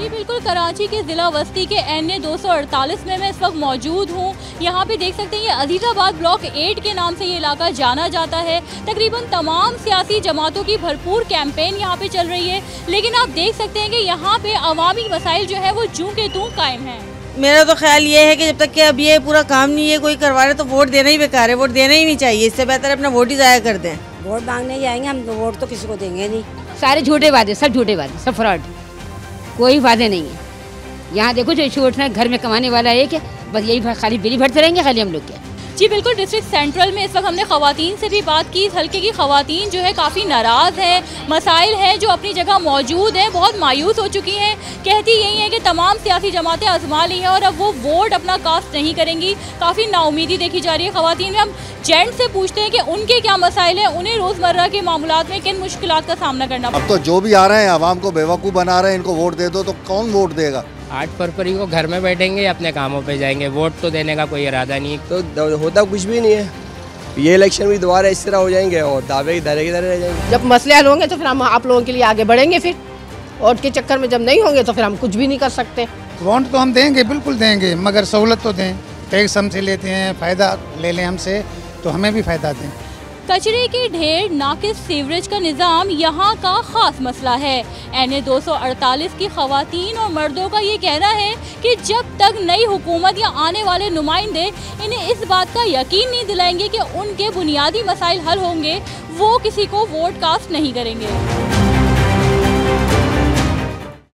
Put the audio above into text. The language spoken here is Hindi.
जी बिल्कुल, कराची के ज़िला वस्ती के NA 248 में मैं इस वक्त मौजूद हूँ। यहाँ पे देख सकते हैं ये अजीज़ाबाद ब्लॉक 8 के नाम से ये इलाका जाना जाता है। तकरीबन तमाम सियासी जमातों की भरपूर कैंपेन यहाँ पे चल रही है, लेकिन आप देख सकते हैं कि यहाँ पे अवामी मसाइल जो है वो जूं के तूं कायम हैं। मेरा तो ख्याल ये है कि जब तक कि अब ये पूरा काम नहीं है कोई करवा रहे तो वोट देना ही बेकार है, वोट देना ही नहीं चाहिए। इससे बेहतर अपना वोट ही ज़ाया कर दें। वोट मांगने ही आएंगे हम, तो वोट तो किसी को देंगे नहीं। सारे झूठे वादे, सब झूठे वादे, सब फ्रॉड, कोई वादे नहीं है। यहाँ देखो जो छोटा घर में कमाने वाला एक है, बस यही खाली बिल भरते रहेंगे खाली हम लोग के। जी बिल्कुल, डिस्ट्रिक्ट सेंट्रल में इस वक्त हमने ख़वातीन से भी बात की। इस हल्के की ख़वातीन जो है काफ़ी नाराज़ है, मसाइल हैं जो अपनी जगह मौजूद हैं, बहुत मायूस हो चुकी हैं। कहती यही है कि तमाम सियासी जमातें आजमा ली हैं और अब वो वोट अपना कास्ट नहीं करेंगी। काफ़ी नाउमीदी देखी जा रही है ख़वातीन में। हम जेंट्स से पूछते हैं कि उनके क्या मसाइल हैं, उन्हें रोज़मर्रा के मामलात में किन मुश्किलात का सामना करना पड़ता है। अब तो जो भी आ रहे हैं आवाम को बेवकूफ़ बना रहे हैं, इनको वोट दे दो तो कौन वोट देगा। 8 फरवरी को घर में बैठेंगे, अपने कामों पे जाएंगे, वोट तो देने का कोई इरादा नहीं। तो होता कुछ भी नहीं है। ये इलेक्शन भी दोबारा इस तरह हो जाएंगे और दावे की तरह रह जाएंगे। जब मसले हल होंगे तो फिर हम आप लोगों के लिए आगे बढ़ेंगे। फिर वोट के चक्कर में जब नहीं होंगे तो फिर हम कुछ भी नहीं कर सकते। वोट तो हम देंगे, बिल्कुल देंगे, मगर सहूलत तो दें। टैक्स हमसे लेते हैं, फ़ायदा ले लें हमसे तो हमें भी फ़ायदा दें। कचरे के ढेर, नाकिस सीवरेज का निज़ाम यहाँ का ख़ास मसला है। NA 248 की ख़वातीन और मर्दों का ये कहना है कि जब तक नई हुकूमत या आने वाले नुमाइंदे इन्हें इस बात का यकीन नहीं दिलाएंगे कि उनके बुनियादी मसाइल हल होंगे, वो किसी को वोट कास्ट नहीं करेंगे।